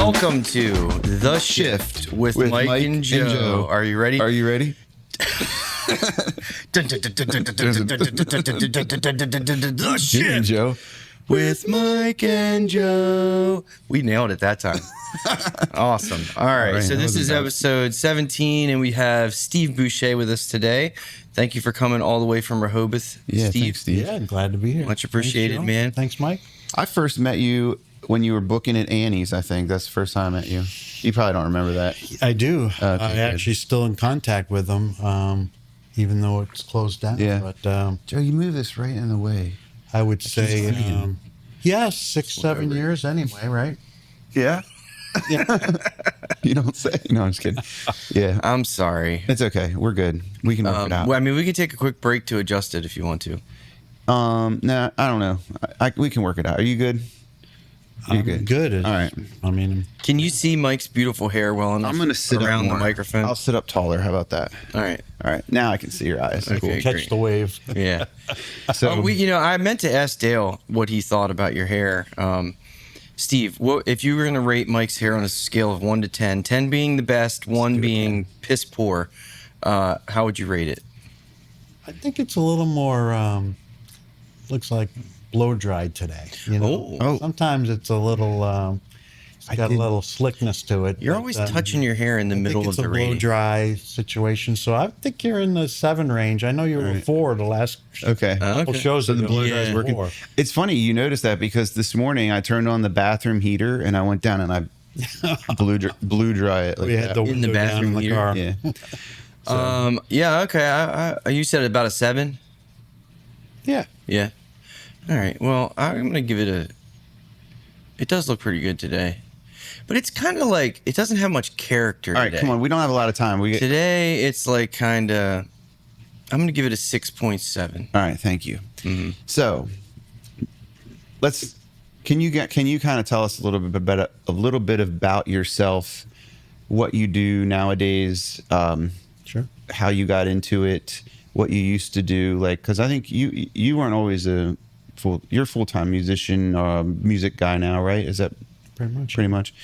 Welcome to The Shift with Mike and Joe. Are you ready? Are you ready? The Jimmy and Shift Joe. with Mike and Joe. We nailed it that time. Awesome. All right. So this is episode 17, and we have Steve Boucher with us today. Thank you for coming all the way from Rehoboth, Yeah, Steve. thanks, Steve. Yeah, I'm glad to be here. Much appreciated, Thanks, man. Thanks, Mike. I first met you when you were booking at Annie's, I think. That's the first time I met you. You probably don't remember that. I do. Okay, I'm good. actually still in contact with them, even though it's closed down. Yeah. But Joe, you moved this right in the way. I would say, saying. yeah, 6-7 years anyway, right? Yeah? You don't say. No, I'm just kidding. Yeah. I'm sorry. It's okay. We're good. We can work it out. Well, I mean, we can take a quick break to adjust it if you want to. Nah, I don't know. We can work it out. Are you good? You're I'm good. All right. I mean, Can you see Mike's beautiful hair well enough? I'm going to sit around up more. the microphone. I'll sit up taller. How about that? All right. All right. Now I can see your eyes. Okay. Cool. catch great. the wave. Yeah. So, I meant to ask Dale what he thought about your hair. Steve, if you were going to rate Mike's hair on a scale of 1 to 10, 10 being the best, 1 being piss poor, how would you rate it? I think it's a little more, looks like blow dried today. You know? Oh. Sometimes it's a little, it's got a little slickness to it. You're but, always touching your hair in the I middle think of it's the a blow rating. dry situation. So I think you're in the 7 range. I know you were 4 the last okay. couple shows. So the ago. blow dry is working. 4. It's funny you noticed that because this morning I turned on the bathroom heater and I went down and I blew dry it. Like We had that. the In the window down bathroom in the heater? car. Yeah. Yeah, okay. You said about a 7? Yeah. Yeah. All right. Well, I'm going to give it it does look pretty good today. But it's kind of like, it doesn't have much character All right, today. come on. We don't have a lot of time. Today, it's like kind of, I'm going to give it a 6.7. All right, thank you. Mm-hmm. So, can you kind of tell us a little bit about yourself, what you do nowadays, Sure. how you got into it, what you used to do, like, because I think you weren't always you're a full-time musician, music guy now, right? Is that Pretty much.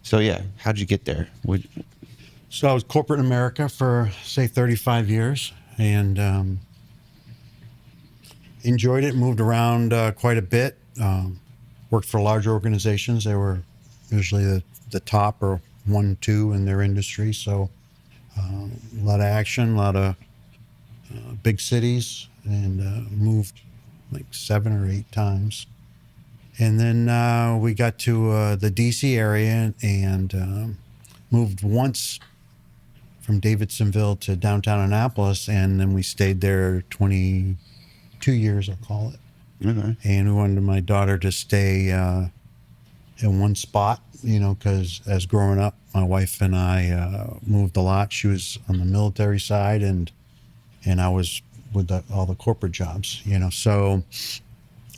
So yeah, how'd you get there? So I was corporate America for, say, 35 years and enjoyed it, moved around quite a bit, worked for larger organizations. They were usually the top or 1, 2 in their industry. So a lot of action, a lot of big cities, and moved like 7 or 8 times. And then we got to the D.C. area and moved once from Davidsonville to downtown Annapolis, and then we stayed there 22 years, I'll call it. Okay. And we wanted my daughter to stay in one spot, because as growing up, my wife and I moved a lot. She was on the military side, and I was with all the corporate jobs, So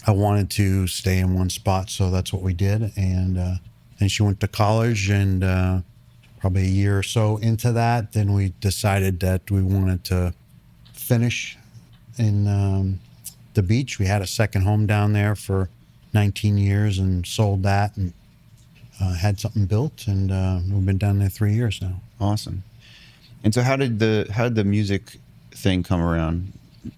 I wanted to stay in one spot, so that's what we did. And then she went to college, and probably a year or so into that, then we decided that we wanted to finish in the beach. We had a second home down there for 19 years and sold that and had something built, and we've been down there 3 years now. Awesome. And so how did the music thing come around?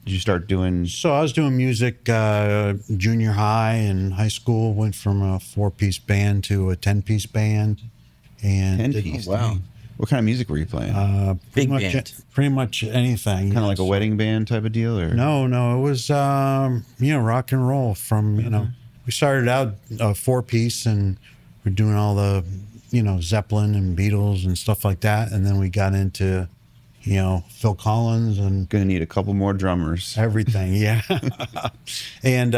Did you start doing? So I was doing music junior high and high school. Went from a 4-piece band to a 10-piece band, and 10-piece. Wow. What kind of music were you playing? Big band. Pretty much anything. Kind of like a wedding band type of deal, or No, it was rock and roll. From we started out a 4-piece, and we're doing all the Zeppelin and Beatles and stuff like that, and then we got into Phil Collins and gonna need a couple more drummers. everything. Yeah. And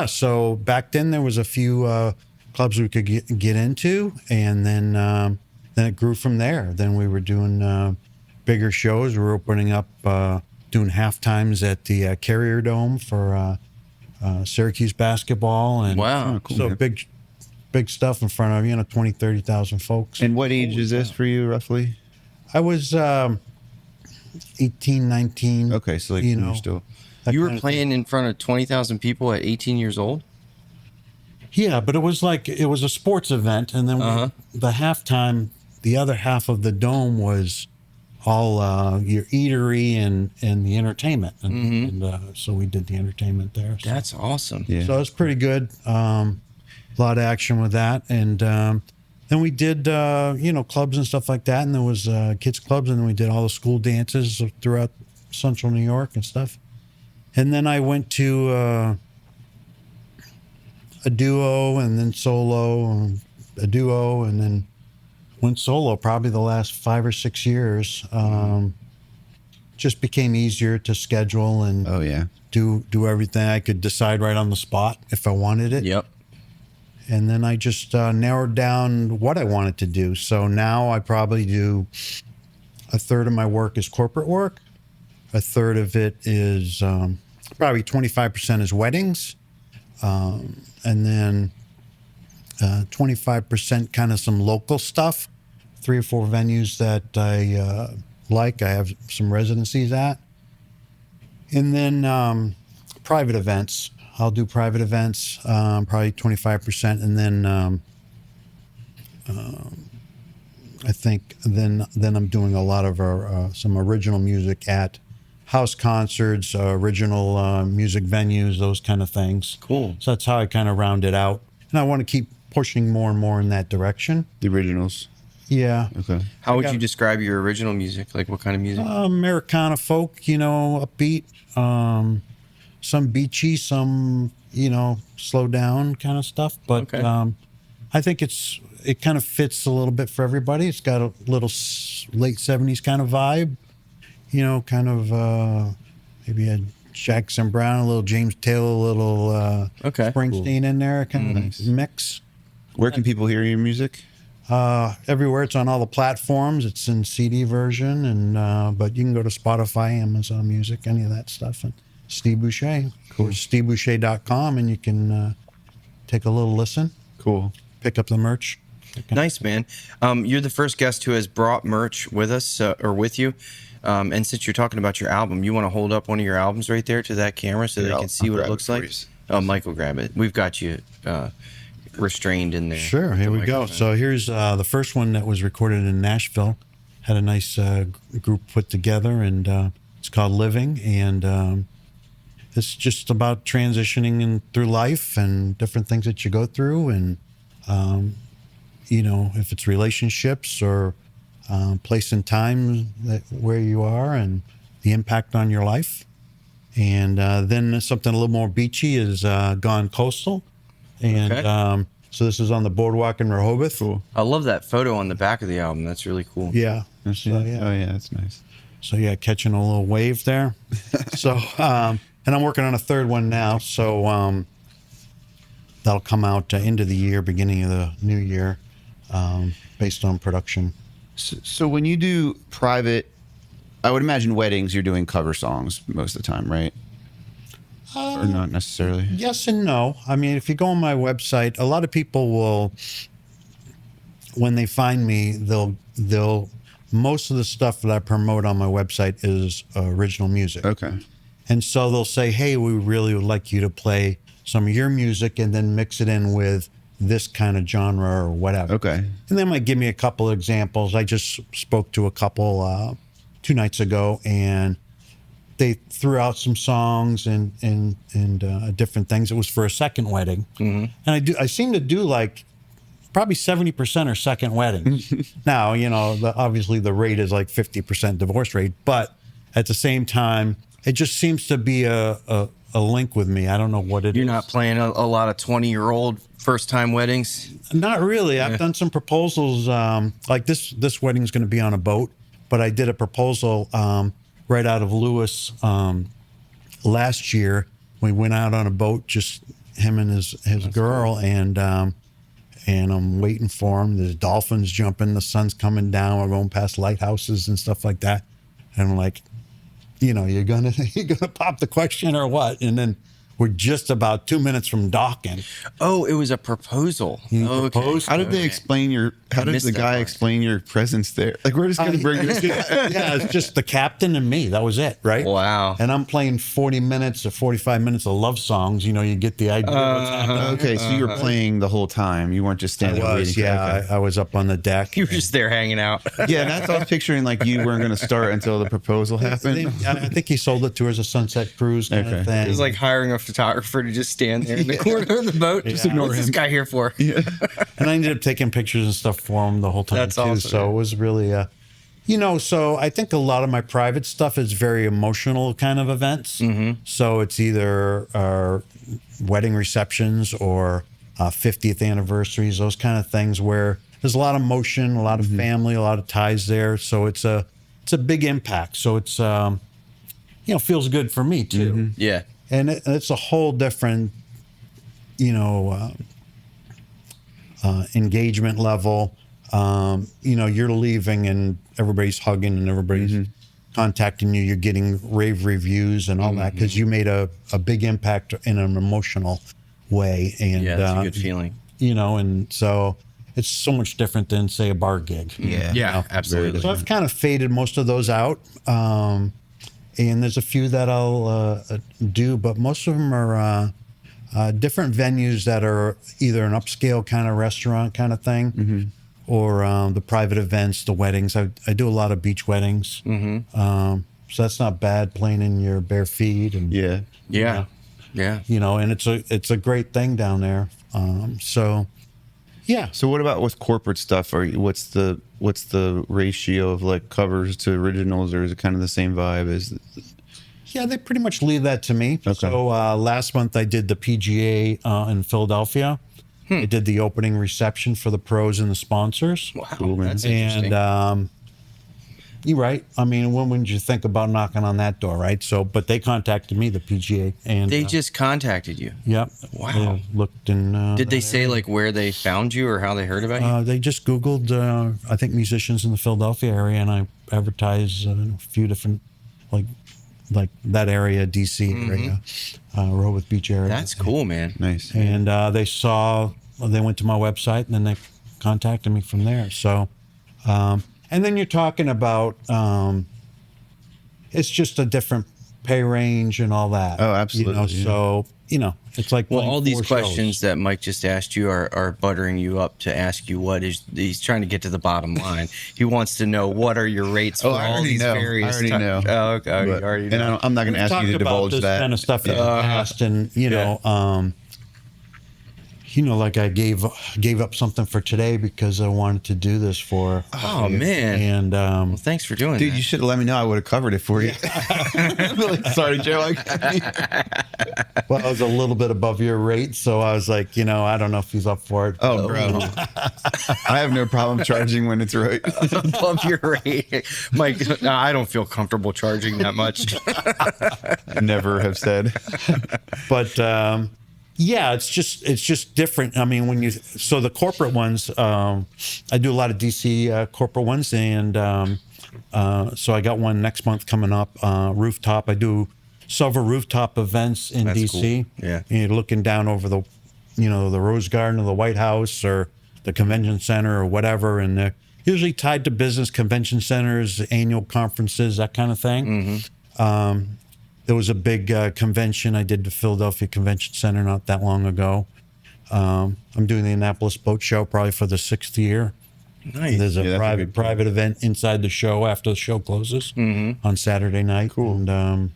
so back then there was a few clubs we could get into, and then it grew from there. Then we were doing bigger shows. We were opening up, doing half times at the Carrier Dome for Syracuse basketball, and Wow. Cool, so man. big stuff in front of 20, 30,000 folks. And what age is this for you, roughly? I was 18, 19. Okay, so like you you're know, still. that You were kind of playing in front of 20,000 people at 18 years old? Yeah, but it was a sports event, and then the halftime, the other half of the dome was all your eatery and the entertainment, and so we did the entertainment there. So. That's awesome. Yeah. So it was pretty good. A lot of action with that, and then we did clubs and stuff like that, and there was kids clubs, and then we did all the school dances throughout Central New York and stuff. And then I went to a duo, and then solo, a duo, and then went solo probably the last 5 or 6 years. Just became easier to schedule and do everything. I could decide right on the spot if I wanted it. Yep. And then I just narrowed down what I wanted to do. So now I probably do a third of my work is corporate work. A third of it is probably 25% is weddings. And then 25% kind of some local stuff, 3 or 4 venues that I like. I have some residencies at. And then private events. I'll do private events, probably 25%. And then I think then I'm doing a lot of some original music at house concerts, original music venues, those kind of things. Cool. So that's how I kind of round it out. And I want to keep pushing more and more in that direction. The originals. Yeah. Okay. How would you describe your original music? Like what kind of music? Americana folk, upbeat, some beachy, some, slow down kind of stuff. But I think it kind of fits a little bit for everybody. It's got a little late 70s kind of vibe. Kind of maybe a Jackson Brown, a little James Taylor, a little Springsteen in there, kind of mix. Where can people hear your music? Everywhere. It's on all the platforms. It's in CD version, and but you can go to Spotify, Amazon Music, any of that stuff. And Steve Boucher, or SteveBoucher.com, and you can take a little listen. Cool. Pick up the merch. Nice, man. You're the first guest who has brought merch with us or with you. And since you're talking about your album, you want to hold up one of your albums right there to that camera so they can see what it looks like? Oh, Mike will grab it. We've got you restrained in there. Sure, here we go. So here's the first one that was recorded in Nashville. Had a nice group put together, and it's called Living. And it's just about transitioning through life and different things that you go through. And, if it's relationships or place and time where you are and the impact on your life. And then something a little more beachy is Gone Coastal. And so this is on the boardwalk in Rehoboth. Cool. I love that photo on the back of the album. That's really cool. Yeah. Oh, yeah, that's nice. So, catching a little wave there. So, and I'm working on a third one now. So that'll come out into the year, beginning of the new year, based on production. So when you do private, I would imagine weddings, you're doing cover songs most of the time, right? Or not necessarily? Yes and no. I mean, if you go on my website, a lot of people will, when they find me, they'll most of the stuff that I promote on my website is original music. Okay. And so they'll say, hey, we really would like you to play some of your music and then mix it in with this kind of genre or whatever. Okay. And they might give me a couple of examples. I just spoke to a couple 2 nights ago, and they threw out some songs and different things. It was for a second wedding. Mm-hmm. And I seem to do like probably 70% are second weddings. Now, obviously the rate is like 50% divorce rate, but at the same time, it just seems to be a link with me. I don't know what it is. You're not playing a lot of 20-year-old first-time weddings? Not really. I've done some proposals. Like this wedding is going to be on a boat, but I did a proposal right out of Lewis last year. We went out on a boat, just him and his girl, cool. And I'm waiting for him. There's dolphins jumping. The sun's coming down. We're going past lighthouses and stuff like that. And I'm like, you're gonna pop the question or what? And then we're just about 2 minutes from docking. Oh, it was a proposal. He Okay. proposed. How did they explain how did missed the that guy part. explain your presence there? Like, we're just going to bring this. Yeah, it's just the captain and me. That was it, right? Wow. And I'm playing 40 minutes or 45 minutes of love songs. You know, you get the idea. What's happening. Okay, so you were playing the whole time. You weren't just standing there waiting. I was up on the deck. You were just there hanging out. Yeah, and that's what I was picturing. Like, you weren't going to start until the proposal happened. I think he sold it to her as a sunset cruise kind of thing. It was like hiring a photographer to just stand there in the corner of the boat. Just ignore him. What's this guy here for? Yeah. And I ended up taking pictures and stuff for him the whole time. That's too. awesome. So it was really, so I think a lot of my private stuff is very emotional kind of events. Mm-hmm. So it's either wedding receptions or 50th anniversaries, those kind of things where there's a lot of emotion, a lot of family, a lot of ties there. So it's a big impact. So it's feels good for me too. Mm-hmm. Yeah. And it's a whole different, engagement level. You're leaving and everybody's hugging and everybody's contacting you. You're getting rave reviews and all that because you made a big impact in an emotional way. And Yeah, that's a good feeling. And so it's so much different than, say, a bar gig. Yeah. Yeah, absolutely. So I've kind of faded most of those out. And there's a few that I'll do, but most of them are different venues that are either an upscale kind of restaurant kind of thing or the private events, the weddings. I do a lot of beach weddings. So that's not bad, playing in your bare feet. And, Yeah. Yeah. Yeah. and it's a great thing down there. Yeah. So what about with corporate stuff? What's the ratio of like covers to originals, or is it kind of the same vibe as? Yeah, they pretty much leave that to me. Okay. So last month I did the PGA in Philadelphia. I did the opening reception for the pros and the sponsors. Wow. Cool, man. That's interesting. And you're right. I mean, when would you think about knocking on that door, right? So, but they contacted me, the PGA, and They just contacted you. Yep. Wow. They looked and Did they say like where they found you or how they heard about you? they just Googled, I think, musicians in the Philadelphia area, and I advertised a few different, like that area, DC area, Rehoboth Beach area. That's cool, man. Nice. And they went to my website, and then they contacted me from there. So, and then you're talking about, it's just a different pay range and all that. Oh, absolutely, yeah. So, it's like, Well, playing all these 4 questions shows. that Mike just asked you are buttering you up to ask you he's trying to get to the bottom line. He wants to know what are your rates for I all already these know. various. I already know. Oh, okay. You But- already and know. I'm not going to ask you to Talked about divulge this that. kind of stuff in the past, and like I gave up something for today because I wanted to do this for. Oh man. And Well, thanks for doing Dude, that. you should have let me know. I would have covered it for you. Really sorry, Joe. well, I was a little bit above your rate, so I was like, I don't know if he's up for it. Oh, bro. I have no problem charging when it's right. Above your rate, Mike. No, I don't feel comfortable charging that much. Never have said. But yeah, it's just different. I mean, so the corporate ones, I do a lot of DC corporate ones, and so I got one next month coming up, rooftop. I do several rooftop events in That's DC. cool. Yeah. And you're looking down over the Rose Garden of the White House or the Convention Center or whatever, and they're usually tied to business convention centers, annual conferences, that kind of thing. There was a big convention I did the Philadelphia Convention Center not that long ago. I'm doing the Annapolis Boat Show probably for the 6th year. Nice. There's Yeah, a that's a big private event inside the show after the show closes on Saturday night. Cool. And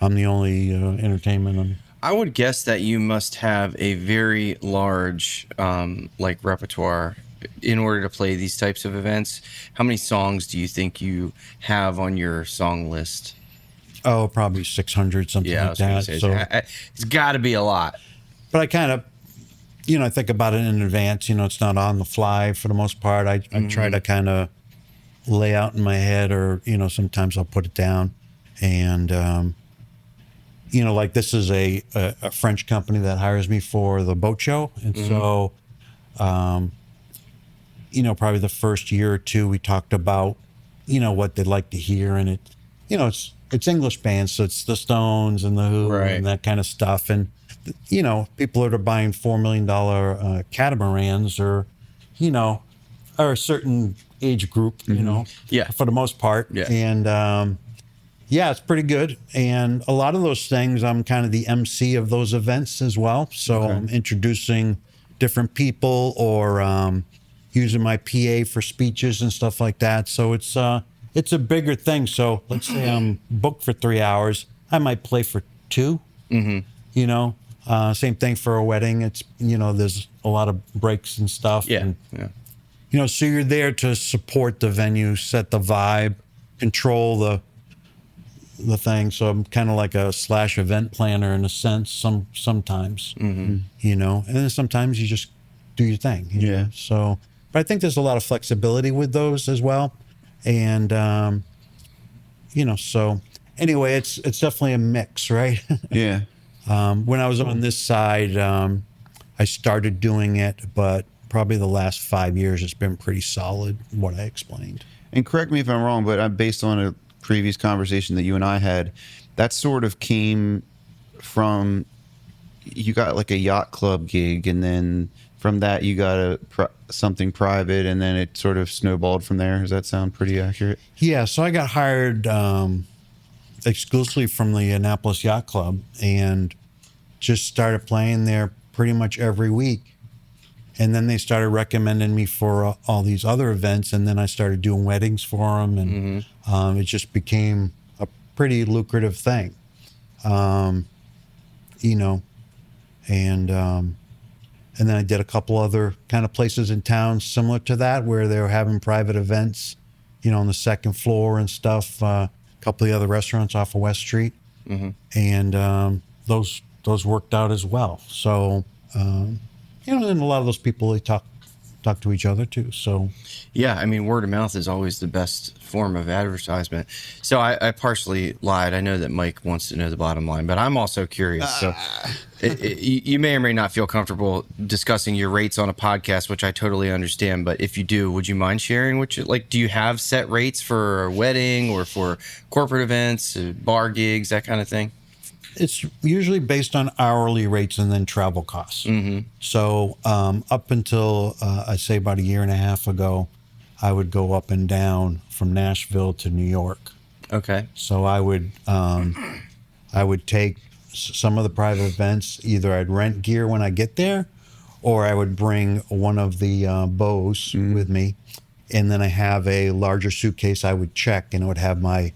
I'm the only entertainment. I would guess that you must have a very large repertoire in order to play these types of events. How many songs do you think you have on your song list? Oh, probably 600, something Yeah, I like was going to that. say So, it's got to be a lot. but I kind of, I think about it in advance. It's not on the fly for the most part. I try to kind of lay out in my head, or sometimes I'll put it down. And like this is a French company that hires me for the boat show, and so probably the first year or two we talked about what they'd like to hear, and it's English bands, so it's the Stones and the Who and that kind of stuff. And people that are buying $4 million catamarans are a certain age group, for the most part. Yeah. And it's pretty good. And a lot of those things, I'm kind of the MC of those events as well. So I'm introducing different people or using my PA for speeches and stuff like that. So it's a bigger thing. So let's say I'm booked for 3 hours, I might play for 2. Same thing for a wedding. It's there's a lot of breaks and stuff. Yeah. And, so you're there to support the venue, set the vibe, control the thing. So I'm kind of like a / event planner in a sense. Sometimes, and then sometimes you just do your thing. You know? So, but I think there's a lot of flexibility with those as well. And, so anyway, it's definitely a mix, right? Yeah. When I was on this side, I started doing it, but probably the last 5 years, it's been pretty solid, what I explained. And correct me if I'm wrong, but based on a previous conversation that you and I had, that sort of came from, you got like a yacht club gig, and then from that you got something private, and then it sort of snowballed from there. Does that sound pretty accurate? Yeah, so I got hired exclusively from the Annapolis Yacht Club and just started playing there pretty much every week. And then they started recommending me for all these other events, and then I started doing weddings for them, and it just became a pretty lucrative thing, and then I did a couple other kind of places in town similar to that where they were having private events, on the second floor and stuff. A couple of the other restaurants off of West Street, and those worked out as well. So. And a lot of those people, they talk to each other too. So, yeah, I mean, word of mouth is always the best form of advertisement. So I partially lied. I know that Mike wants to know the bottom line, but I'm also curious. So you may or may not feel comfortable discussing your rates on a podcast, which I totally understand. But if you do, would you mind sharing do you have set rates for a wedding or for corporate events, bar gigs, that kind of thing? It's usually based on hourly rates and then travel costs. So up until, I'd say about a year and a half ago, I would go up and down from Nashville to New York. Okay. So I would take some of the private events. Either I'd rent gear when I get there, or I would bring one of the Bose with me. And then I have a larger suitcase I would check, and it would have my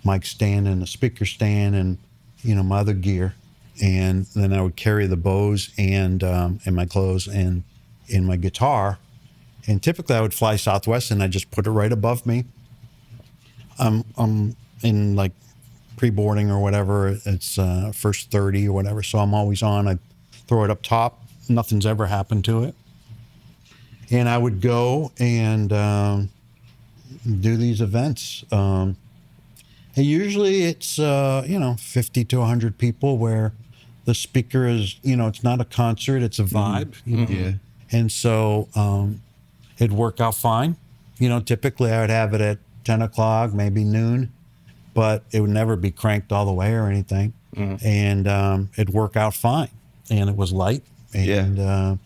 mic stand and a speaker stand and my other gear, and then I would carry the Bose and my clothes and in my guitar. And typically I would fly Southwest, and I just put it right above me. I'm in like pre-boarding or whatever. It's first 30 or whatever, so I'm always on. I throw it up top. Nothing's ever happened to it. And I would go and do these events. And usually it's, 50 to 100 people where the speaker is, it's not a concert, it's a vibe. Yeah. And so it'd work out fine. Typically I would have it at 10 o'clock, maybe noon, but it would never be cranked all the way or anything. And it'd work out fine. And it was light. And,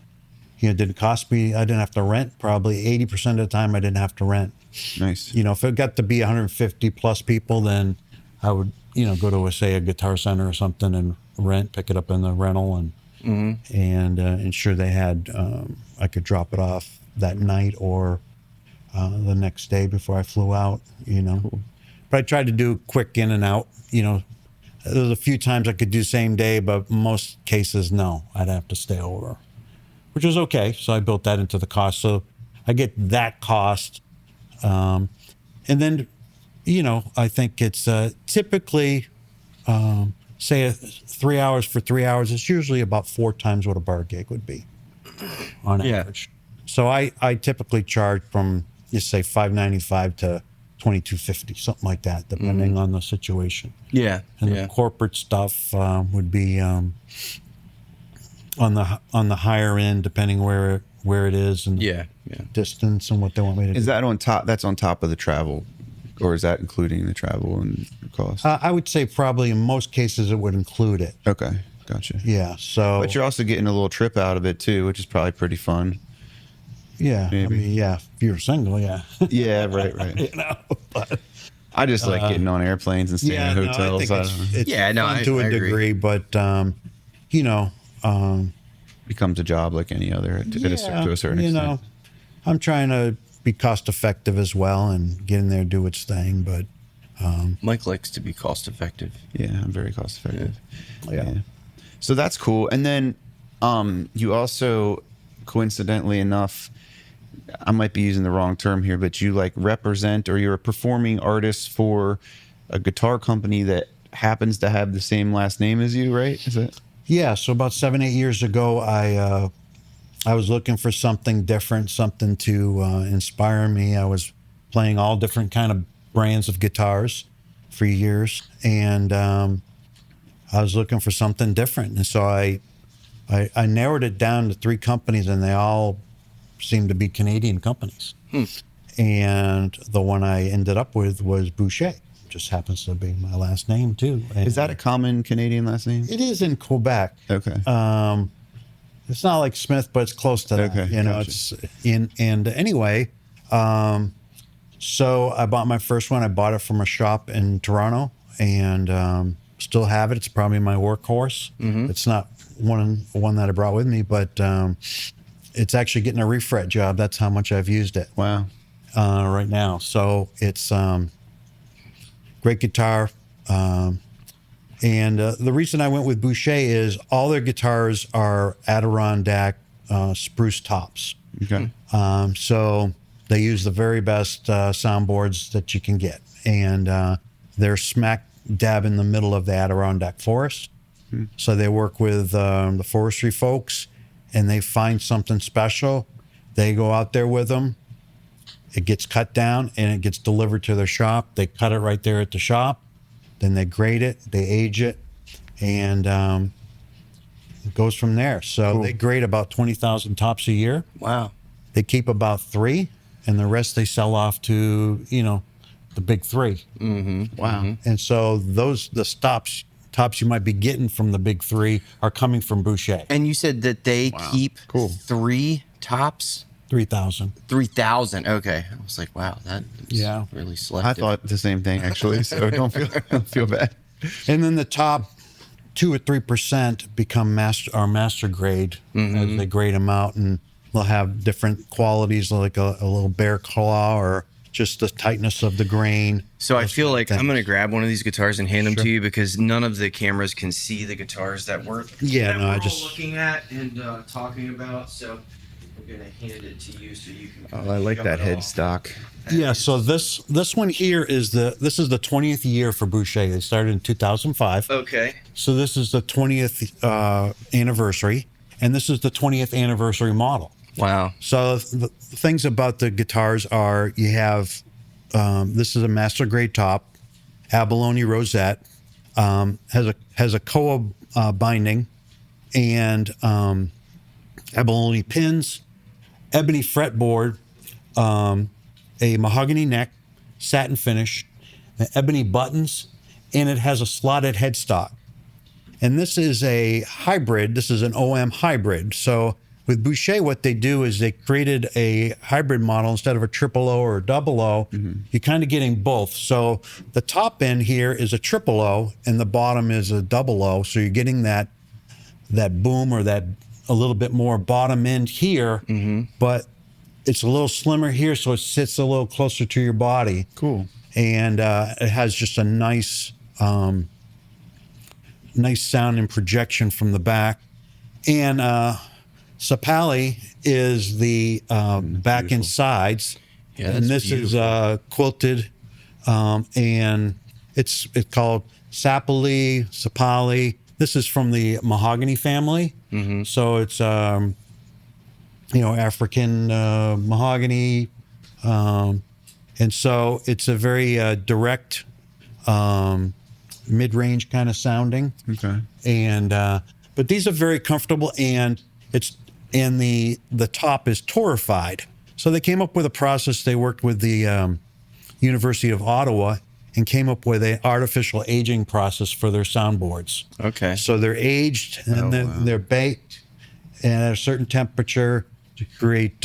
it didn't cost me, I didn't have to rent. Probably 80% of the time I didn't have to rent. Nice. If it got to be 150 plus people, then I would, go to a Guitar Center or something and pick it up in the rental and ensure they had, I could drop it off that night or the next day before I flew out, Cool. But I tried to do quick in and out, There was a few times I could do same day, but most cases, no, I'd have to stay over, which was okay. So I built that into the cost. So I get that cost. And then, I think it's typically, say 3 hours for 3 hours. It's usually about 4 times what a bar gig would be on average. So I typically charge from, say $5.95 to $22.50, something like that, depending on the situation. Yeah. And the corporate stuff would be on the higher end, depending where it is and distance and what they want me to do. Is that on top? That's on top of the travel or is that including the travel and cost? I would say probably in most cases it would include it. Okay, gotcha. Yeah. So, but you're also getting a little trip out of it too, which is probably pretty fun. Yeah, Maybe. I mean, yeah, if you're single, yeah. Yeah, right. You know, but I just like getting on airplanes and staying in hotels. I think it's fun to a degree, but you know, becomes a job like any other to a certain extent. I'm trying to be cost effective as well and get in there, do its thing, but Mike likes to be cost effective. Yeah, I'm very cost effective. Yeah. So that's cool. And then you also, coincidentally enough, I might be using the wrong term here, but you like represent, or you're a performing artist for a guitar company that happens to have the same last name as you, right? Is it? Yeah. So about 7-8 years ago, I was looking for something different, something to inspire me. I was playing all different kind of brands of guitars for years, and I was looking for something different. And so I narrowed it down to 3 companies, and they all seemed to be Canadian companies. And the one I ended up with was Boucher. Just happens to be my last name too. And is that a common Canadian last name? it is in Quebec. Okay. It's not like Smith, but it's close to that. Okay, You know, gotcha. it's in. And anyway, so I bought my first one. I bought it from a shop in Toronto, and still have it. It's probably my workhorse. It's not one that I brought with me, but it's actually getting a refret job. That's how much I've used it. Wow. Right now. So it's great guitar. And the reason I went with Boucher is all their guitars are Adirondack spruce tops. Okay. So they use the very best soundboards that you can get. And they're smack dab in the middle of the Adirondack forest. So they work with the forestry folks, and they find something special. They go out there with them. It gets cut down, and it gets delivered to their shop. They cut it right there at the shop. Then they grade it, they age it, and it goes from there. So they grade about 20,000 tops a year. Wow. They keep about 3, and the rest they sell off to, the big 3. Wow. And so the tops you might be getting from the big 3 are coming from Boucher. And you said that they keep Cool. 3 tops? 3,000. 3,000. Okay. I was like, wow, that is Yeah. really I selective. thought the same thing actually, so don't feel bad. And then the top 2 or 3% become master grade as they grade them out, and they'll have different qualities, like a little bear claw or just the tightness of the grain. So I feel like I'm going to grab one of these guitars and hand them Sure. to you, because none of the cameras can see the guitars that we're all looking at and talking about. So we're going to hand it to you so you can. Oh, I like show that it off. headstock. Yeah, so this one here is the 20th year for Boucher. They started in 2005. Okay. So this is the 20th anniversary, and this is the 20th anniversary model. Wow. So the things about the guitars are you have this is a master grade top, abalone rosette, has a koa binding, and abalone pins, ebony fretboard, a mahogany neck, satin finish, ebony buttons, and it has a slotted headstock. And this is a hybrid. This is an OM hybrid. So with Boucher, what they do is they created a hybrid model instead of a triple O or a double O. You're kind of getting both. So the top end here is a triple O, and the bottom is a double O. So you're getting that boom, or that a little bit more bottom end here, but it's a little slimmer here, so it sits a little closer to your body. Cool. And it has just a nice sound and projection from the back. And Sapali is the back and sides, Yeah, and that's this is quilted, and it's called Sapali. This is from the mahogany family, so it's African mahogany, and so it's a very direct, mid-range kind of sounding. Okay. And but these are very comfortable, and the top is torrefied. So they came up with a process. They worked with the University of Ottawa and came up with an artificial aging process for their soundboards. Okay. So they're aged and they're baked at a certain temperature to create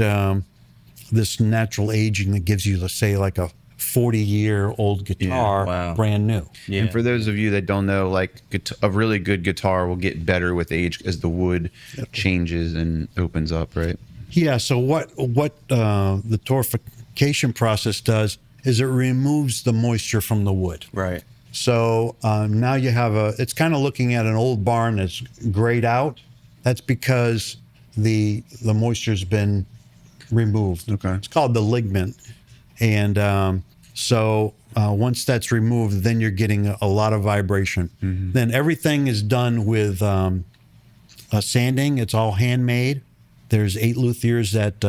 this natural aging that gives you, let's say, like a 40-year-old guitar, brand new. Yeah. And for those of you that don't know, like a really good guitar will get better with age as the wood changes and opens up, right? Yeah. So what the torrefication process does is it removes the moisture from the wood. Right. So now you have it's kind of looking at an old barn that's grayed out. That's because the moisture's been removed. Okay. It's called the ligament. And so once that's removed, then you're getting a lot of vibration. Mm-hmm. Then everything is done with sanding. It's all handmade. There's 8 luthiers that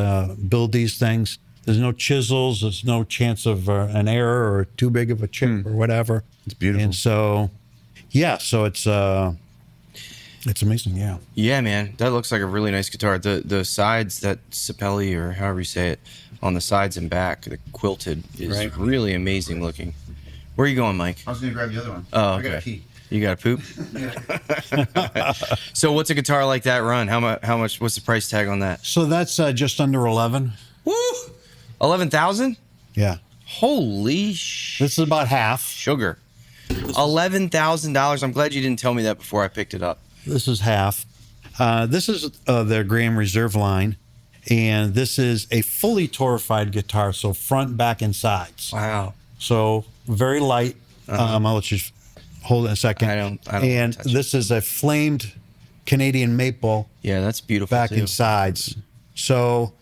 build these things. There's no chisels. There's no chance of an error or too big of a chip or whatever. It's beautiful. And so, so it's amazing. Yeah. Yeah, man, that looks like a really nice guitar. The sides, that sapelli or however you say it, on the sides and back, the quilted is really amazing looking. Where are you going, Mike? I was going to grab the other one. Oh, okay. I got to pee. You got to poop? So what's a guitar like that run? How much? What's the price tag on that? So that's just under 11. Woo! 11,000? Yeah. Holy This is about half. sugar. $11,000. I'm glad you didn't tell me that before I picked it up. This is half. This is their Graham Reserve line, and this is a fully torrefied guitar, so front, back, and sides. Wow. So very light. I'll let you hold it a second. I don't And touch it. this is a flamed Canadian maple. Yeah, that's beautiful Back too. and sides. So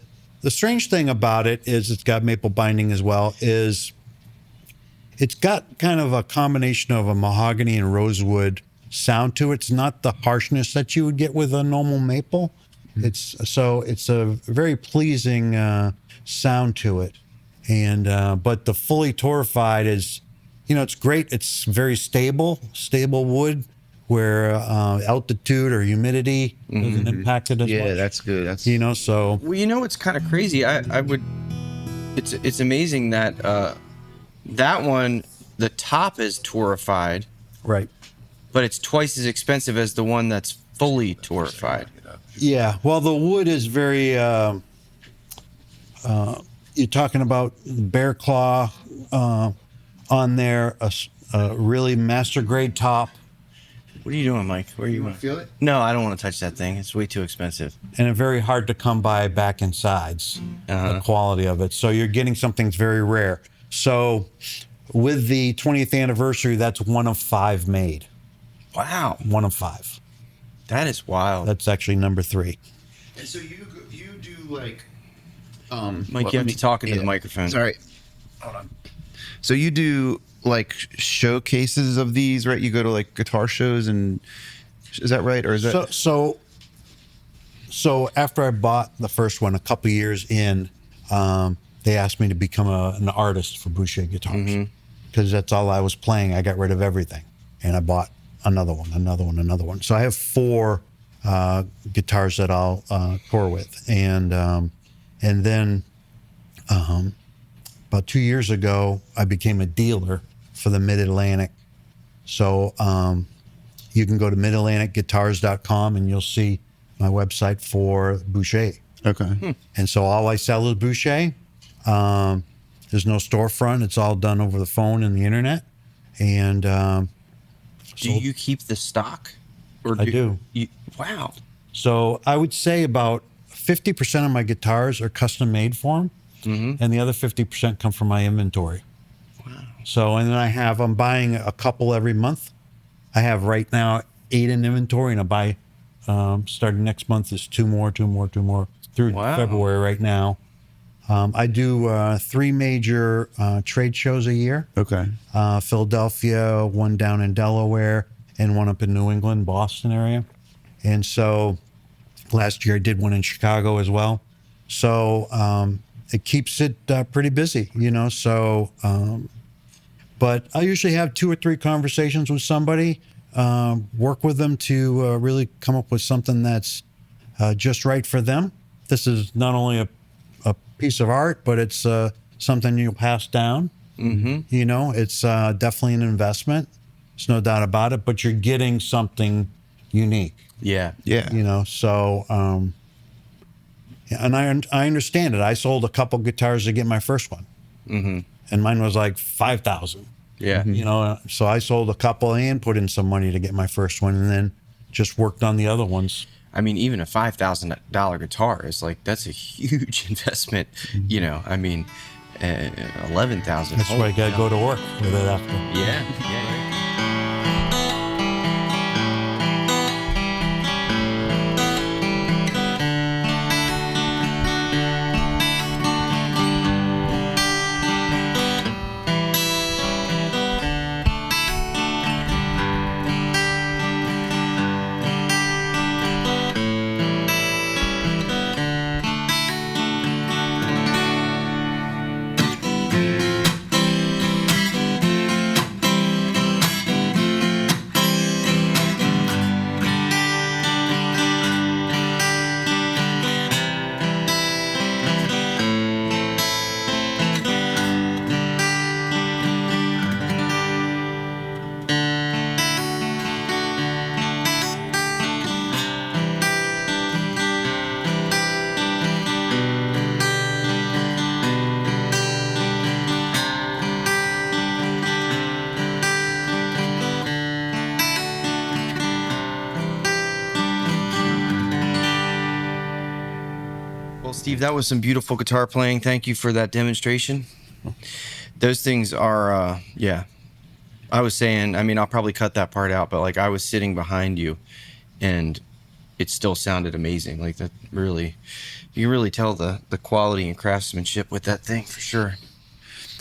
the strange thing about it is it's got maple binding as well. Is it's got kind of a combination of a mahogany and rosewood sound to it. It's not the harshness that you would get with a normal maple. It's a very pleasing sound to it. And but the fully torrefied is, it's great. It's very stable wood where altitude or humidity doesn't impact it as much. Yeah, that's good. That's so. Well, it's kind of crazy. It's amazing that that one, the top is torrefied, Right. but it's twice as expensive as the one that's fully torrefied. Yeah. Well, the wood is very. You're talking about bear claw on there, a really master grade top, What are you doing, Mike? Where are you want to feel it? No, I don't want to touch that thing. It's way too expensive. and a very hard to come by back and sides. The quality of it. So you're getting something that's very rare. So with the 20th anniversary, that's one of 5 made. Wow. One of 5. That is wild. That's actually number 3. And so you do like Mike, you have to talk into the microphone. Sorry. Hold on. So you do like showcases of these, right? You go to like guitar shows, and is that right? Or is that So after I bought the first one, a couple years in, they asked me to become an artist for Boucher guitars because that's all I was playing. I got rid of everything, and I bought another one. So I have 4 guitars that I'll tour with, and then about 2 years ago, I became a dealer for the Mid-Atlantic. So you can go to midatlanticguitars.com and you'll see my website for Boucher. okay? And so all I sell is Boucher. There's no storefront. It's all done over the phone and the internet. And Do you keep the stock? Or I do. Wow. So I would say about 50% of my guitars are custom made for them. And the other 50% come from my inventory. Wow. So, and then I'm buying a couple every month. I have right now 8 in inventory, and I buy, starting next month is 2 more through Wow. February right now. I do 3 major trade shows a year. Okay. Philadelphia, one down in Delaware, and one up in New England, Boston area. And so last year I did one in Chicago as well. So it keeps it pretty busy, so but I usually have 2 or 3 conversations with somebody, work with them to really come up with something that's just right for them. This is not only a piece of art, but it's something you'll pass down. You know, it's definitely an investment. There's no doubt about it, but you're getting something unique. Yeah. You know, so, and I understand it. I sold a couple guitars to get my first one. And mine was like 5,000. Yeah. You know, so I sold a couple and put in some money to get my first one, and then just worked on the other ones. I mean, even a $5,000 guitar is like, that's a huge investment. You know, I mean, 11,000. That's why I got to go to work with it after. Yeah. Steve, that was some beautiful guitar playing. Thank you for that demonstration. Those things are, yeah. I was saying, I mean, I'll probably cut that part out, but like I was sitting behind you and it still sounded amazing. Like that really, you really tell the quality and craftsmanship with that thing for sure.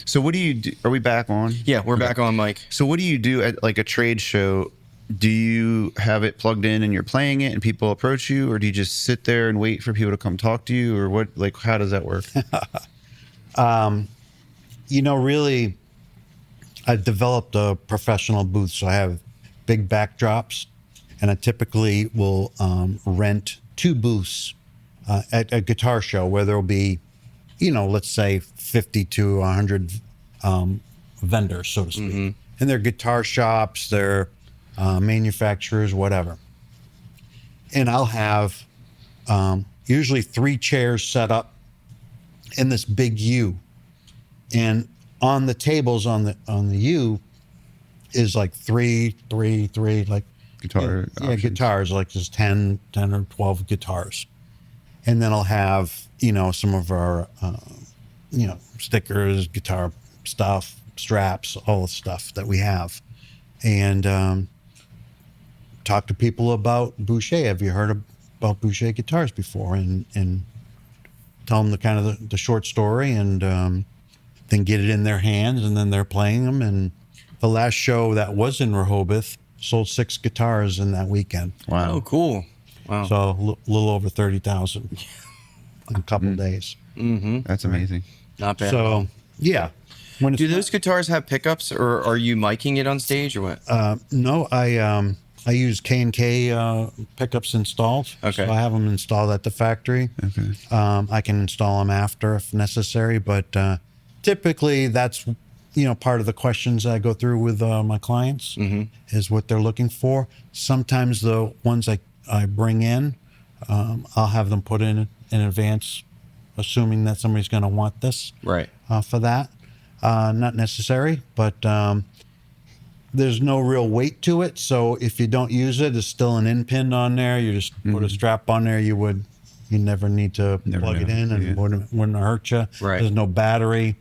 So what do you do? Are we back on? Yeah, we're back on, Mike. So what do you do at like a trade show? Do you have it plugged in and you're playing it and people approach you, or do you just sit there and wait for people to come talk to you, or what? Like, how does that work? You know, really, I've developed a professional booth, so I have big backdrops, and I typically will rent 2 booths at a guitar show where there'll be, you know, let's say 50 to 100 vendors, so to speak. And they're guitar shops, they're manufacturers, whatever. And I'll have usually 3 chairs set up in this big U. And on the tables on the U is like three, like Guitar. yeah, guitars, like just 10 or 12 guitars. And then I'll have, you know, some of our, you know, stickers, guitar stuff, straps, all the stuff that we have. And talk to people about Boucher. Have you heard about Boucher guitars before? And tell them the kind of the short story, and then get it in their hands, and then they're playing them. And the last show that was in Rehoboth sold 6 guitars in that weekend. Wow. Oh, cool. Wow. So a little over 30,000 in a couple days. That's amazing. Not bad. So yeah. When Do those guitars have pickups, or are you miking it on stage, or what? No, I use K&K pickups installed. Okay. So I have them installed at the factory. Okay. I can install them after if necessary, but typically that's, you know, part of the questions I go through with my clients is what they're looking for. Sometimes the ones I bring in, I'll have them put in advance, assuming that somebody's going to want this Right. for that. Not necessary, but there's no real weight to it. So if you don't use it, there's still an in pin on there. You just put a strap on there. You never need to plug it in, and wouldn't hurt you. Right. There's no battery.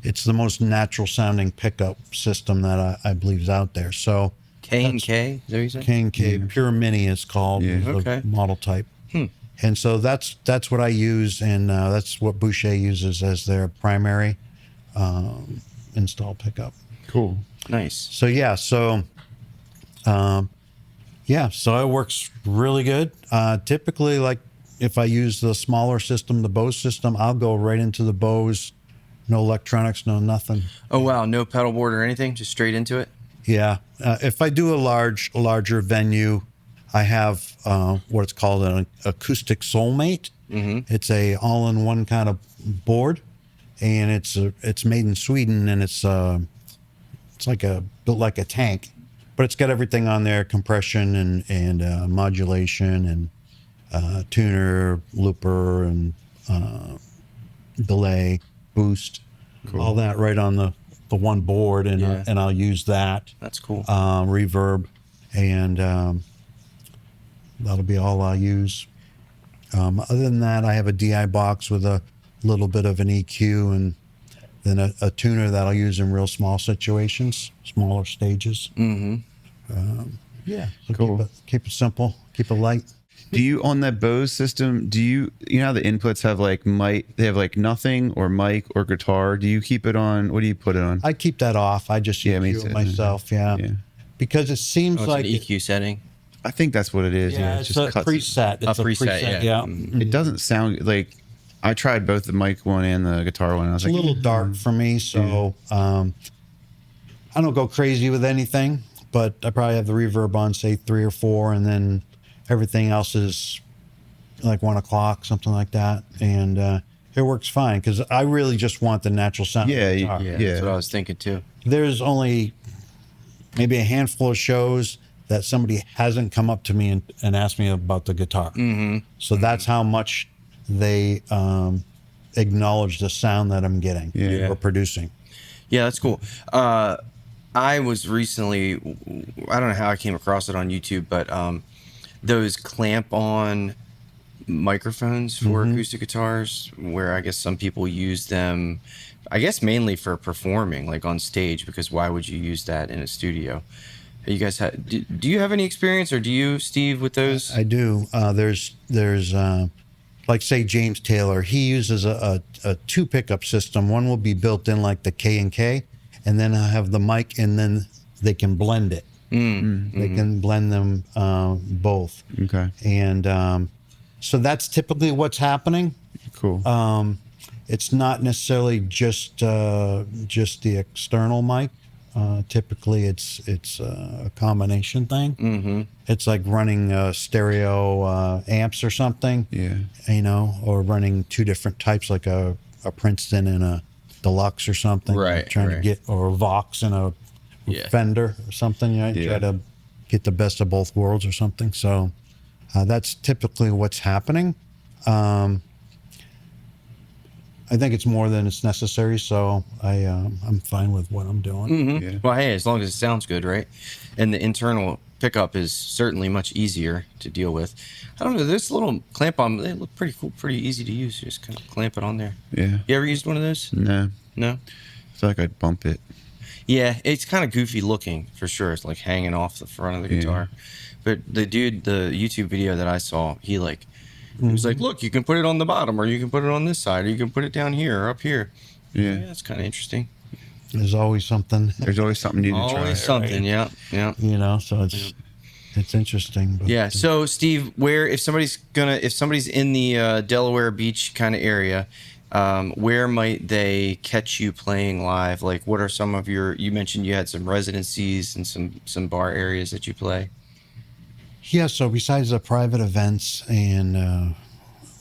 It's the most natural sounding pickup system that I believe is out there. So K&K, is that what you said? K&K Pure Mini is called the Okay. model type. And so that's what I use, and that's what Boucher uses as their primary install pickup. Cool. Nice. So so it works really good. Typically, like if I use the smaller system, the Bose system, I'll go right into the Bose. No electronics, no nothing. Oh, wow. No pedal board or anything? Just straight into it? Yeah. If I do a larger venue, I have what's called an acoustic soulmate. It's a all-in-one kind of board, and it's made in Sweden, and it's built like a tank, but it's got everything on there: compression and modulation and tuner, looper, and delay, boost, all that right on the one board, and I'll use that. That's cool. Reverb, and that'll be all I'll use. Other than that, I have a DI box with a little bit of an EQ, and then a tuner that I'll use in real small situations, smaller stages. So Cool. Keep it simple, keep it light. Do you, on that Bose system, you know how the inputs have like mic, they have like nothing or mic or guitar? Do you keep it on? What do you put it on? I keep that off. I just EQ it myself, because it seems like an EQ setting. I think that's what it is. Yeah, it's a preset. It's a preset. Yeah. It doesn't sound like, I tried both the mic one and the guitar one. I was it's a little dark for me, so I don't go crazy with anything, but I probably have the reverb on, say 3 or 4, and then everything else is like 1 o'clock, something like that, and it works fine because I really just want the natural sound. Yeah, of the guitar. That's what I was thinking too. There's only maybe a handful of shows that somebody hasn't come up to me and asked me about the guitar. So that's how much they acknowledge the sound that I'm getting or producing. Yeah, that's cool. I was recently, I don't know how I came across it on YouTube, but those clamp-on microphones for acoustic guitars, where I guess some people use them, I guess mainly for performing, like on stage, because why would you use that in a studio? You guys do you have any experience, or do you, Steve, with those? I do. There's like, say, James Taylor, he uses a 2 pickup system. One will be built in like the K&K, and then I have the mic, and then they can blend it. They can blend them both. Okay. And so that's typically what's happening. Cool. It's not necessarily just the external mic. Typically, it's a combination thing. It's like running stereo amps or something. Or running 2 different types, like a Princeton and a Deluxe or something. Right. Trying to get, or a Vox and a Fender or something. Try to get the best of both worlds or something. So that's typically what's happening. I think it's more than it's necessary, so I'm fine with what I'm doing. Well, hey, as long as it sounds good, right? And the internal pickup is certainly much easier to deal with. I don't know, this little clamp on, they look pretty cool, pretty easy to use. You just kind of clamp it on there. Yeah. You ever used one of those? No. No? I feel like I'd bump it. Yeah, it's kind of goofy looking, for sure. It's like hanging off the front of the guitar. But the YouTube video that I saw, he was like, look, you can put it on the bottom, or you can put it on this side, or you can put it down here or up here. Yeah, that's kind of interesting. There's always something. There's always something new to try. Always something, yeah. So it's interesting. But, So Steve, if somebody's in the Delaware Beach kind of area, where might they catch you playing live? Like, what are some of you mentioned you had some residencies and some bar areas that you play? Yeah, so besides the private events and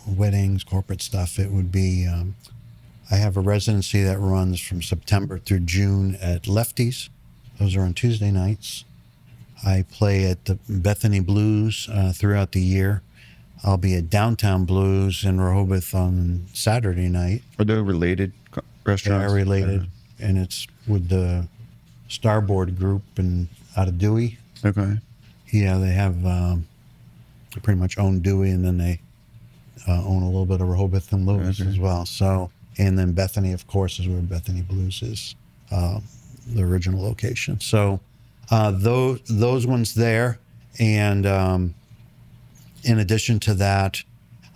weddings, corporate stuff, it would be, I have a residency that runs from September through June at Lefty's. Those are on Tuesday nights. I play at the Bethany Blues throughout the year. I'll be at Downtown Blues in Rehoboth on Saturday night. Are they related restaurants? They're related, and it's with the Starboard Group and out of Dewey. Okay. Yeah, they have they pretty much own Dewey, and then they own a little bit of Rehoboth and Lewis as well. So, and then Bethany, of course, is where Bethany Blues is, the original location. So those ones there, and in addition to that,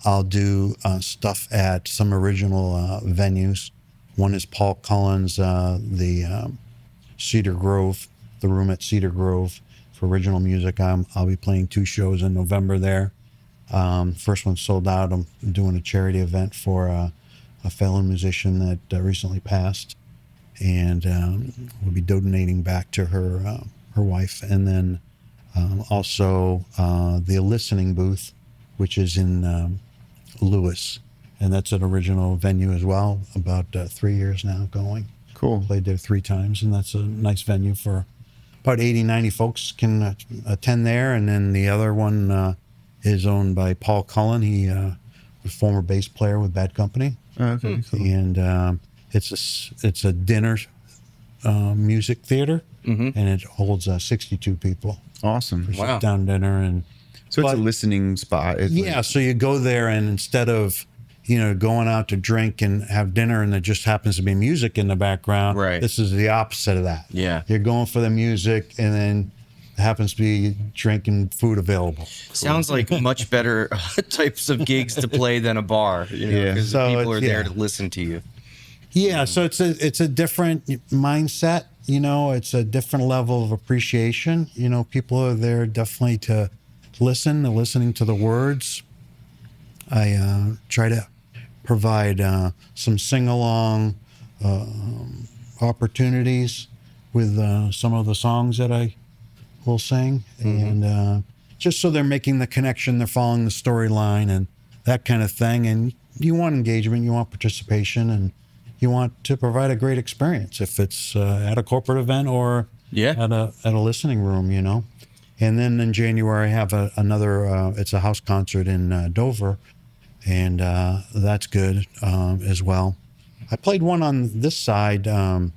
I'll do stuff at some original venues. One is Paul Cullen's, the Cedar Grove, the room at Cedar Grove for original music. I'll be playing 2 shows in November there. First one sold out. I'm doing a charity event for a fellow musician that recently passed, and we'll be donating back to her wife. And then also the Listening Booth, which is in Lewis, and that's an original venue as well. About 3 years now going. Cool. Played there 3 times, and that's a nice venue for about 80, 90 folks can attend there. And then the other one is owned by Paul Cullen. He was former bass player with Bad Company. Oh, okay, cool. And it's a dinner music theater, and it holds 62 people. Awesome. For sit-down dinner. And so it's a listening spot. Yeah, so you go there, and instead of going out to drink and have dinner and there just happens to be music in the background, right, this is the opposite of that. Yeah. You're going for the music, and then happens to be drink and food available. Sounds like much better types of gigs to play than a bar, because people are there to listen to you. Yeah, so it's a different mindset, it's a different level of appreciation. People are there definitely to listen. They're listening to the words. I try to provide some sing-along opportunities with some of the songs that I will sing, and just so they're making the connection, they're following the storyline and that kind of thing. And you want engagement, you want participation, and you want to provide a great experience if it's at a corporate event or at a listening room, And then in January, I have another, it's a house concert in Dover, and that's good as well. I played one on this side in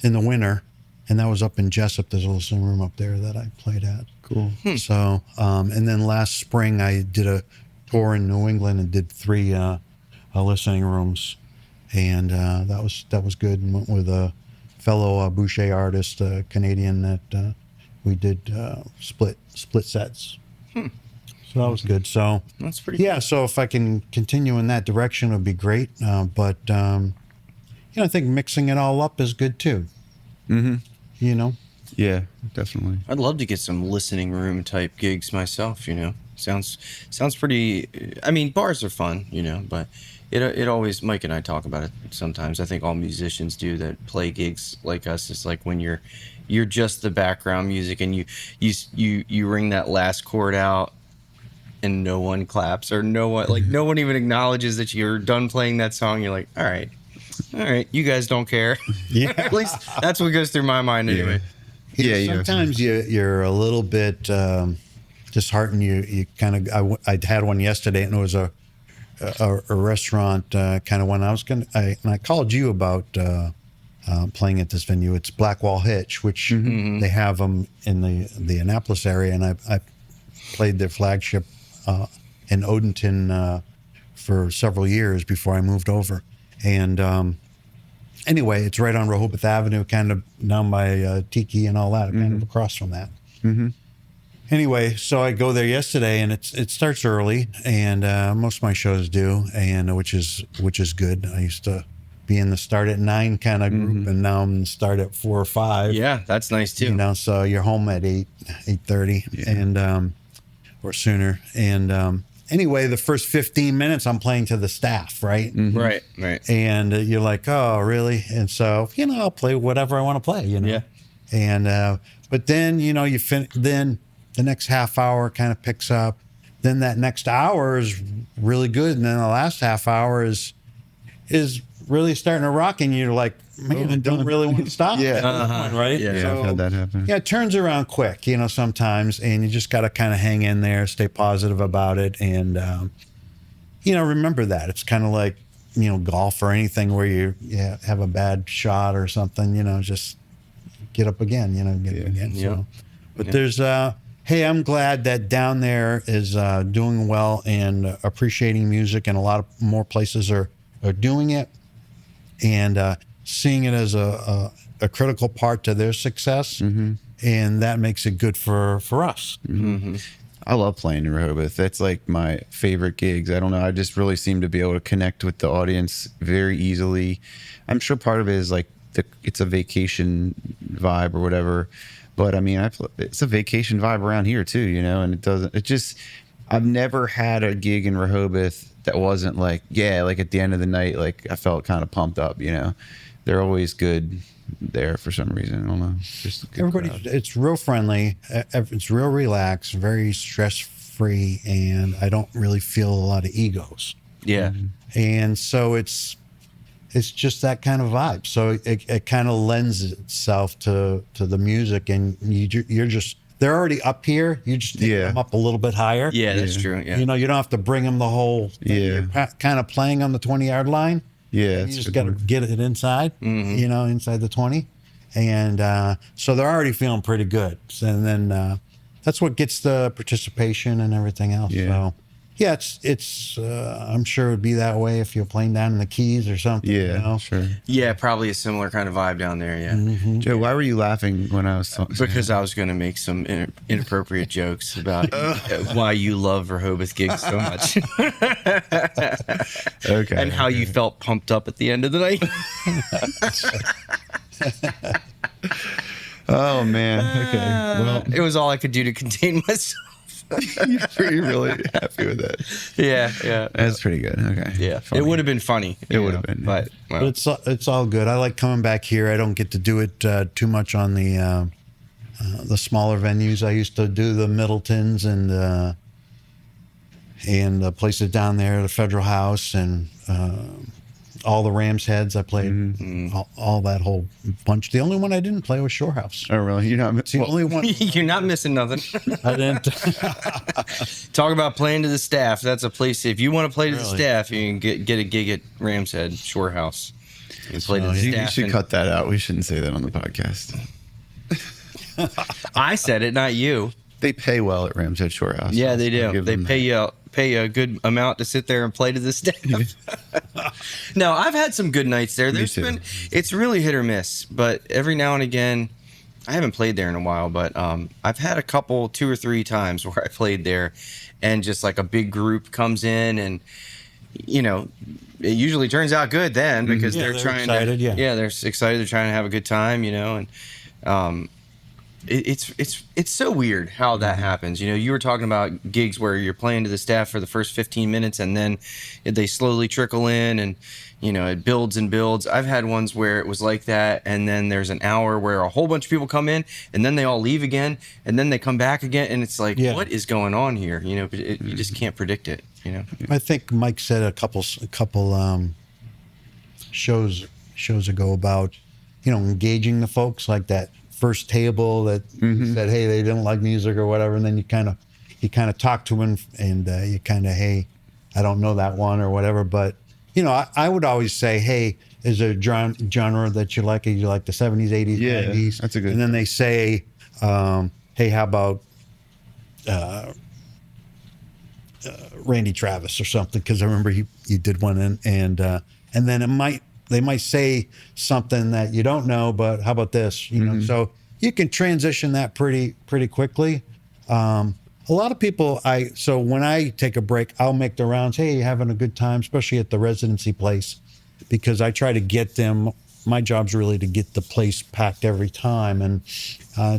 the winter, and that was up in Jessup. There's a listening room up there that I played at. Cool. So, and then last spring, I did a tour in New England and did 3 listening rooms, and that was good. And went with a fellow Boucher artist, Canadian, that we did split sets. So that was good. So that's pretty cool. So if I can continue in that direction, it would be great. But I think mixing it all up is good too. Yeah, definitely. I'd love to get some listening room type gigs myself. Sounds pretty. I mean, bars are fun, but it always, Mike and I talk about it sometimes. I think all musicians do that play gigs like us. It's like when you're just the background music, and you ring that last chord out, and no one claps, or no one even acknowledges that you're done playing that song. You're like, all right, you guys don't care. Yeah. At least that's what goes through my mind anyway. Sometimes you're a little bit disheartened. You kind of. I had one yesterday, and it was a restaurant kind of one. And I called you about playing at this venue. It's Blackwall Hitch, which they have them in the Annapolis area, and I played their flagship in Odenton for several years before I moved over. And anyway, it's right on Rehoboth Avenue, kind of down by Tiki and all that, kind of across from that. Anyway, so I go there yesterday, and it starts early, and most of my shows do, and which is good. I used to be in the start at 9 kind of group, and now I'm in the start at 4 or 5. Yeah, that's nice too. So you're home at 8:30, and or sooner. And anyway, the first 15 minutes I'm playing to the staff, right? Right. And you're like, oh, really? And so I'll play whatever I want to play, Yeah. And but then then the next half hour kind of picks up. Then that next hour is really good, and then the last half hour is really starting to rock, and you're like, man, I don't really want to stop. Right? Yeah, So, I've had that happen. Yeah, it turns around quick, sometimes, and you just got to kind of hang in there, stay positive about it, and remember that. It's kind of like, golf or anything where you have a bad shot or something, just get up again, get up again. So, but there's hey, I'm glad that down there is doing well and appreciating music, and a lot of more places are doing it, and seeing it as a critical part to their success, and that makes it good for us. I love playing in Rehoboth. That's like my favorite gigs. I don't know. I just really seem to be able to connect with the audience very easily. I'm sure part of it is like it's a vacation vibe or whatever. But I mean, it's a vacation vibe around here too, and I've never had a gig in Rehoboth that wasn't like at the end of the night, like I felt kind of pumped up, They're always good there for some reason. I don't know. It's just a good Everybody, crowd. It's real friendly. It's real relaxed, very stress free, and I don't really feel a lot of egos. Yeah. And so it's just that kind of vibe. So it kind of lends itself to the music, and you're just, they're already up here. You just take them up a little bit higher. Yeah, that's true. Yeah. You know, you don't have to bring them the whole thing. You're kind of playing on the 20-yard line. Yeah. You just got to get it inside, you know, inside the 20. And so they're already feeling pretty good. And then that's what gets the participation and everything else. Yeah. So, yeah, it's I'm sure it would be that way if you're playing down in the Keys or something. Yeah, you know? sure. Yeah, probably a similar kind of vibe down there. Yeah. Joe, why were you laughing when I was talking? Because I was going to make some inappropriate jokes about why you love Rehoboth gigs so much. Okay. And how you felt pumped up at the end of the night. Oh, man. Okay. Well, It was all I could do to contain myself. you're really happy with that. Yeah. That's pretty good. Okay. Yeah. Funny. It would have been funny. It would have been. But, well, But it's all good. I like coming back here. I don't get to do it too much on the smaller venues. I used to do the Middletons and the places down there, the Federal House, and all the Rams Heads. I played all that whole bunch. The only one I didn't play was Shore House. Oh, really? You're not. It's the only one you're not missing nothing. I didn't. Talk about playing to the staff. That's a place. If you want to play to the Really? staff, you can get a gig at Rams Head Shore House. You can play to the You staff. should cut that out. We shouldn't say that on the podcast. I said it, not you. They pay well at Ramshead Shore House. Yeah, they I'll do. give They them pay a good amount to sit there and play to the staff. No, I've had some good nights there. There's too. it's really hit or miss, but every now and again, I haven't played there in a while, but I've had a couple, 2 or 3 times where I played there, and just like a big group comes in, and you know, it usually turns out good then because Yeah, they're they're trying excited, to, yeah. they're excited, they're trying to have a good time, you know, and it's so weird how that happens. You know, you were talking about gigs where you're playing to the staff for the first 15 minutes and then they slowly trickle in and, you know, it builds and builds. I've had ones where it was like that, and then there's an hour where a whole bunch of people come in and then they all leave again and then they come back again, and it's like, what is going on here? You know, you just can't predict it, you know? I think Mike said a couple shows ago about, you know, engaging the folks, like that first table that said, hey, they didn't like music or whatever, and then you kind of talk to them and you kind of, hey, I don't know that one or whatever, but you know, I would always say, hey, is there a genre that you like? You like the 70s, 80s, 90s? That's a good. And then they say, hey, how about Randy Travis or something? Because I remember he did one, and then they might say something that you don't know, but how about this? You know, so you can transition that pretty quickly. A lot of people, so when I take a break, I'll make the rounds. Hey, you having a good time, especially at the residency place, because I try to get them. My job's really to get the place packed every time, and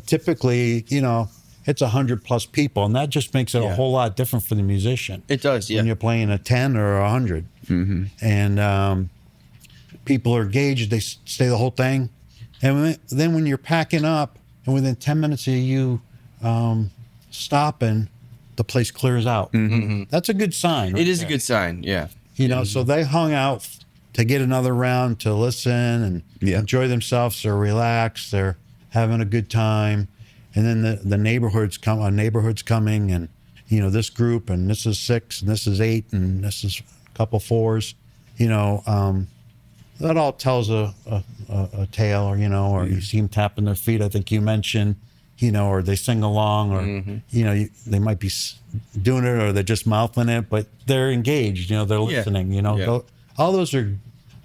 typically, you know, it's 100+ people, and that just makes it a whole lot different for the musician. It does, yeah. When you're playing a 10 or 100, and people are engaged, they stay the whole thing, and then when you're packing up, and within 10 minutes of you stopping, the place clears out. That's a good sign. Right? It is a good sign, yeah. You know, so they hung out to get another round, to listen and enjoy themselves. They're relaxed. They're having a good time. And then the neighborhood's coming, and you know, this group, and this is 6, and this is 8, and this is a couple 4s. You know, that all tells a tale, or you know, or you see them tapping their feet. I think you mentioned, you know, or they sing along, or you know, they might be doing it, or they're just mouthing it, but they're engaged. You know, they're listening. You know, all those are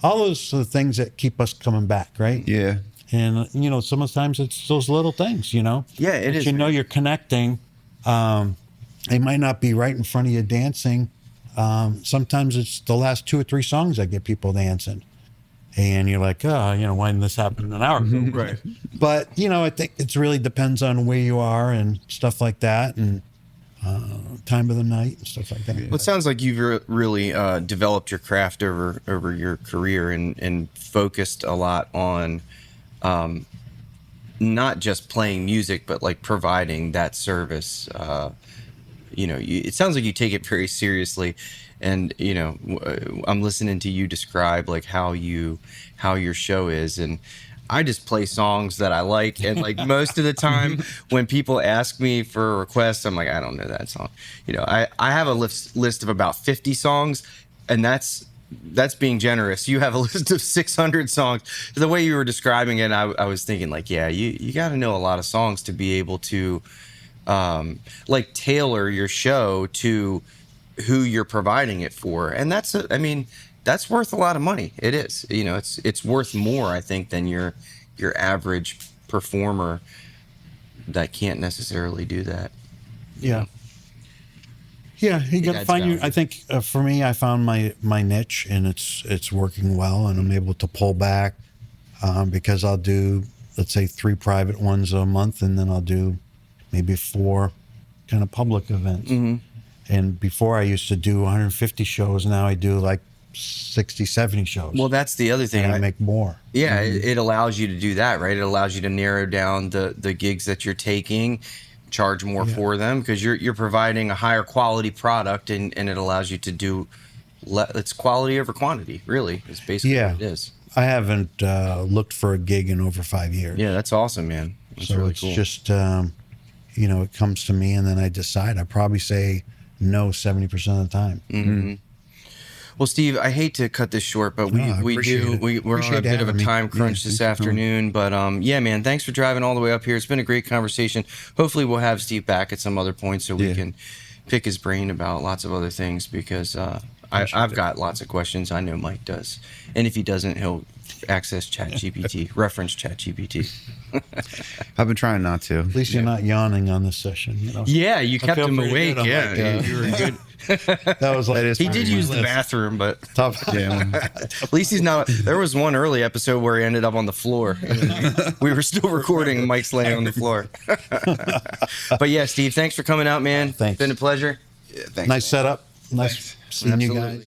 the things that keep us coming back, right? Yeah. And you know, sometimes it's those little things. You know, Yeah, it is. You know, you're connecting. They might not be right in front of you dancing. Sometimes it's the last 2 or 3 songs that get people dancing. And you're like, oh, you know, why didn't this happen an hour ago? Right. But, you know, I think it really depends on where you are and stuff like that, and time of the night and stuff like that. Well, it sounds like you've really developed your craft over your career and focused a lot on not just playing music, but like providing that service it sounds like you take it very seriously. And, I'm listening to you describe like how your show is. And I just play songs that I like. And like most of the time when people ask me for a request, I'm like, I don't know that song. I have a list of about 50 songs, and that's being generous. You have a list of 600 songs. The way you were describing it, I was thinking like, yeah, you got to know a lot of songs to be able to like tailor your show to who you're providing it for. And that's worth a lot of money. It is. It's worth more, I think, than your average performer that can't necessarily do that. Yeah. Yeah, you got to find your. I think for me, I found my niche, and it's working well, and I'm able to pull back because I'll do, let's say, 3 private ones a month, and then I'll do maybe 4 kind of public events. Mm-hmm. And before I used to do 150 shows, now I do like 60, 70 shows. Well, that's the other thing. And I make more. Yeah, it allows you to do that, right? It allows you to narrow down the gigs that you're taking, charge more for them, because you're providing a higher quality product, and it allows you to do it's quality over quantity, really. It's basically what it is. I haven't looked for a gig in over 5 years. Yeah, that's awesome, man. That's really cool. Just it comes to me, and then I decide. I probably say no 70% of the time. Mm-hmm. Well, Steve, I hate to cut this short, but we're on a bit of a time crunch this afternoon. But yeah, man, thanks for driving all the way up here. It's been a great conversation. Hopefully we'll have Steve back at some other point so we can pick his brain about lots of other things, because I've got lots of questions. I know Mike does. And if he doesn't, he'll access ChatGPT, reference ChatGPT. I've been trying not to. At least you're not yawning on this session. Yeah, you kept him awake. Yeah, you were good. That was like he did use the bathroom, but tough. At least he's not. There was one early episode where he ended up on the floor. We were still recording, and Mike's laying on the floor. But yeah, Steve, thanks for coming out, man. Thanks. It's been a pleasure. Yeah, thanks. Nice setup. Nice seeing you guys.